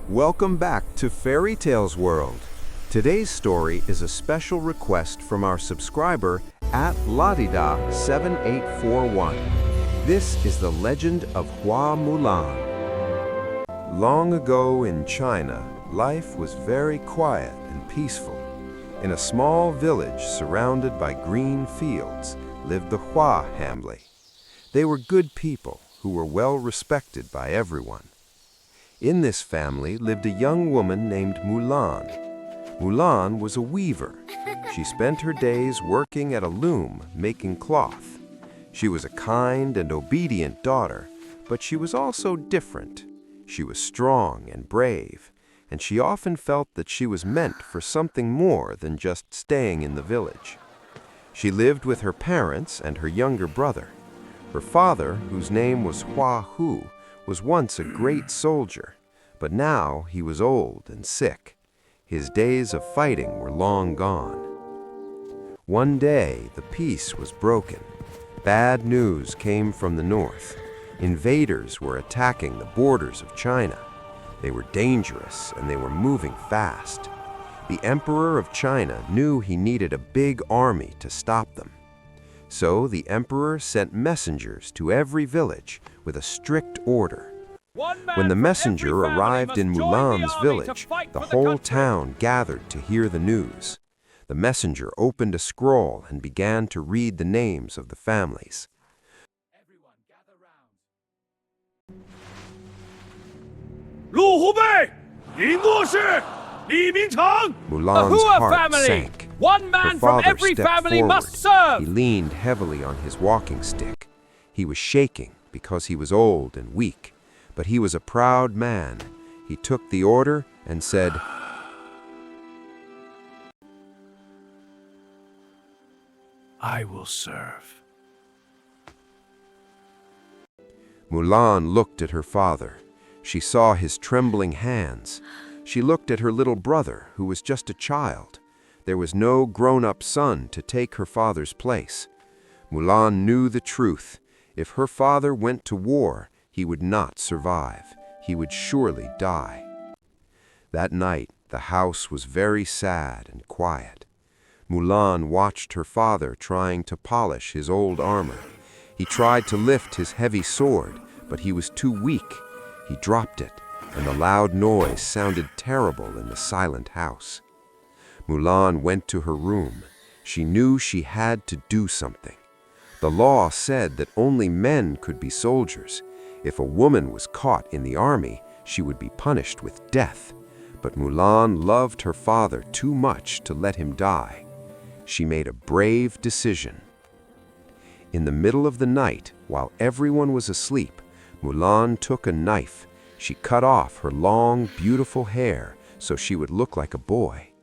Welcome back to Fairy Tales World. Today's story is a special request from our subscriber at Ladida7841. This is the legend of Hua Mulan. Long ago in China, life was very quiet and peaceful. In a small village surrounded by green fields lived the Hua family. They were good people who were well respected by everyone. In this family lived a young woman named Mulan. Mulan was a weaver. She spent her days working at a loom, making cloth. She was a kind and obedient daughter, but she was also different. She was strong and brave, and she often felt that she was meant for something more than just staying in the village. She lived with her parents and her younger brother. Her father, whose name was Hua Hu, was once a great soldier, but now he was old and sick. His days of fighting were long gone. One day, the peace was broken. Bad news came from the north. Invaders were attacking the borders of China. They were dangerous and they were moving fast. The Emperor of China knew he needed a big army to stop them. So the Emperor sent messengers to every village with a strict order. When the messenger arrived in Mulan's village, the whole town gathered to hear the news. The messenger opened a scroll and began to read the names of the families. Everyone gather round. Mulan's heart sank. One man from every family must serve. He leaned heavily on his walking stick. He was shaking because he was old and weak. But he was a proud man. He took the order and said, I will serve. Mulan looked at her father. She saw his trembling hands. She looked at her little brother, who was just a child. There was no grown-up son to take her father's place. Mulan knew the truth. If her father went to war, he would not survive. He would surely die. That night, the house was very sad and quiet. Mulan watched her father trying to polish his old armor. He tried to lift his heavy sword, but he was too weak. He dropped it, and the loud noise sounded terrible in the silent house. Mulan went to her room. She knew she had to do something. The law said that only men could be soldiers. If a woman was caught in the army, she would be punished with death. But Mulan loved her father too much to let him die. She made a brave decision. In the middle of the night, while everyone was asleep, Mulan took a knife. She cut off her long, beautiful hair so she would look like a boy.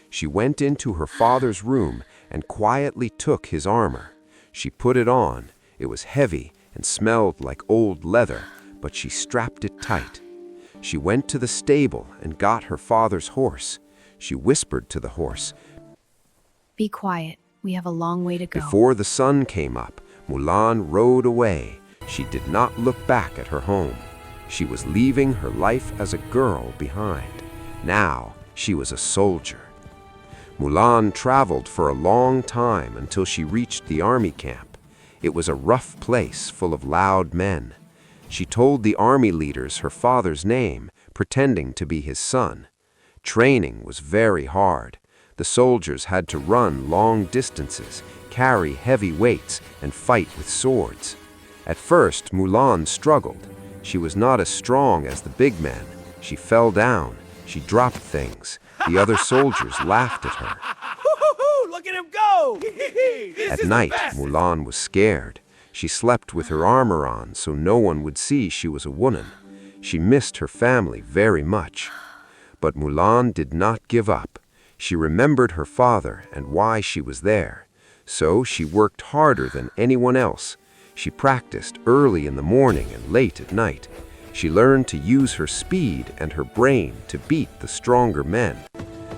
She went into her father's room and quietly took his armor. She put it on. It was heavy and smelled like old leather, but she strapped it tight. She went to the stable and got her father's horse. She whispered to the horse, Be quiet. We have a long way to go. Before the sun came up, Mulan rode away. She did not look back at her home. She was leaving her life as a girl behind. Now she was a soldier. Mulan traveled for a long time until she reached the army camp. It was a rough place full of loud men. She told the army leaders her father's name, pretending to be his son. Training was very hard. The soldiers had to run long distances, carry heavy weights, and fight with swords. At first, Mulan struggled. She was not as strong as the big men. She fell down. She dropped things. The other soldiers laughed at her. Look at him go! At night, Mulan was scared. She slept with her armor on so no one would see she was a woman. She missed her family very much. But Mulan did not give up. She remembered her father and why she was there. So she worked harder than anyone else. She practiced early in the morning and late at night. She learned to use her speed and her brain to beat the stronger men.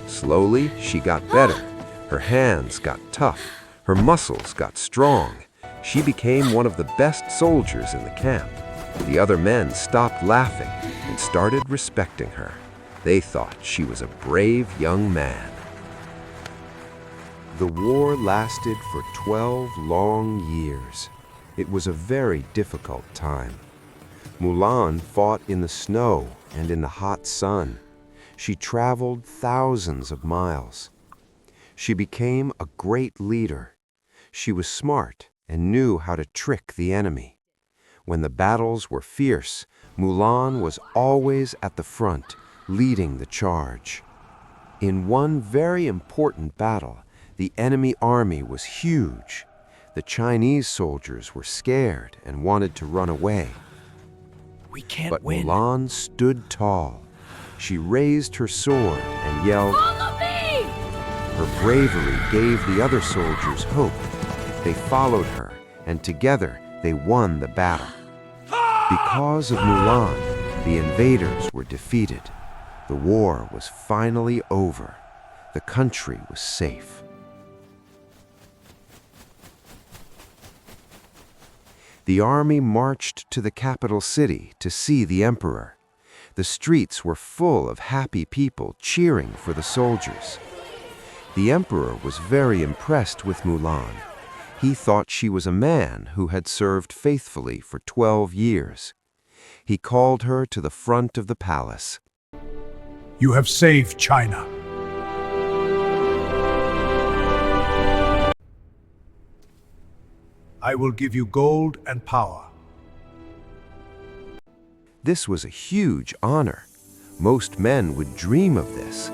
Slowly, she got better. Her hands got tough. Her muscles got strong. She became one of the best soldiers in the camp. The other men stopped laughing and started respecting her. They thought she was a brave young man. The war lasted for 12 long years. It was a very difficult time. Mulan fought in the snow and in the hot sun. She traveled thousands of miles. She became a great leader. She was smart and knew how to trick the enemy. When the battles were fierce, Mulan was always at the front, leading the charge. In one very important battle, the enemy army was huge. The Chinese soldiers were scared and wanted to run away. We can't But win. Mulan stood tall. She raised her sword and yelled, Follow me! Her bravery gave the other soldiers hope. They followed her, and together they won the battle. Because of Mulan, the invaders were defeated. The war was finally over. The country was safe. The army marched to the capital city to see the emperor. The streets were full of happy people cheering for the soldiers. The emperor was very impressed with Mulan. He thought she was a man who had served faithfully for 12 years. He called her to the front of the palace. You have saved China. I will give you gold and power. This was a huge honor. Most men would dream of this.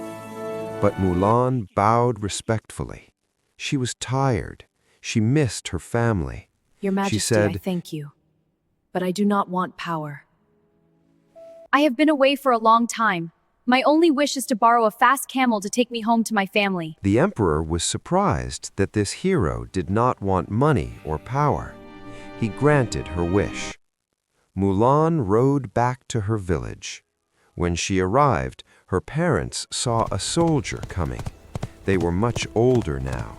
But Mulan bowed respectfully. She was tired. She missed her family. Your Majesty, She said, I thank you, but I do not want power. I have been away for a long time. My only wish is to borrow a fast camel to take me home to my family. The emperor was surprised that this hero did not want money or power. He granted her wish. Mulan rode back to her village. When she arrived, her parents saw a soldier coming. They were much older now.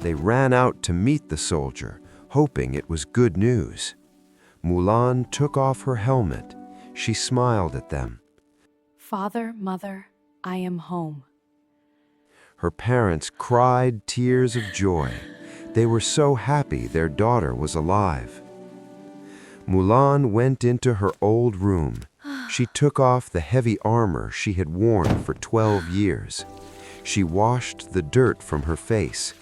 They ran out to meet the soldier, hoping it was good news. Mulan took off her helmet. She smiled at them. Father, mother, I am home. Her parents cried tears of joy. They were so happy their daughter was alive. Mulan went into her old room. She took off the heavy armor she had worn for 12 years. She washed the dirt from her face.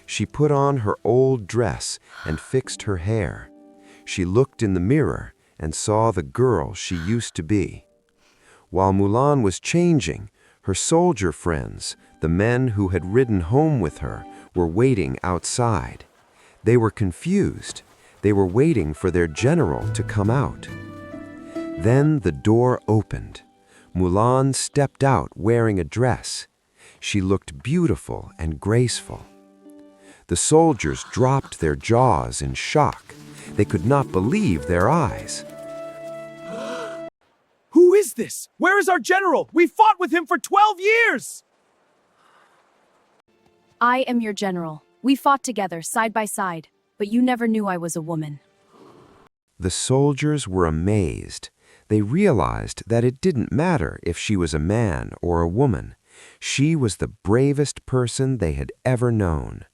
She put on her old dress and fixed her hair. She looked in the mirror and saw the girl she used to be. While Mulan was changing, her soldier friends, the men who had ridden home with her, were waiting outside. They were confused. They were waiting for their general to come out. Then the door opened. Mulan stepped out wearing a dress. She looked beautiful and graceful. The soldiers dropped their jaws in shock. They could not believe their eyes. Who is this? Where is our general? We fought with him for 12 years! I am your general. We fought together, side by side, but you never knew I was a woman. The soldiers were amazed. They realized that it didn't matter if she was a man or a woman. She was the bravest person they had ever known.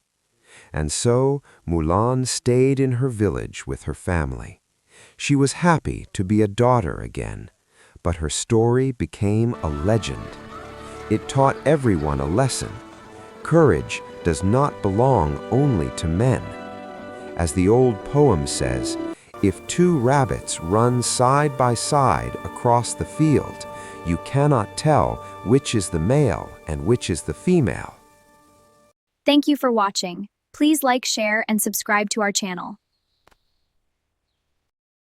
And so Mulan stayed in her village with her family. She was happy to be a daughter again, but her story became a legend. It taught everyone a lesson. Courage does not belong only to men. As the old poem says, if two rabbits run side by side across the field, you cannot tell which is the male and which is the female. Thank you for watching. Please like, share, and subscribe to our channel.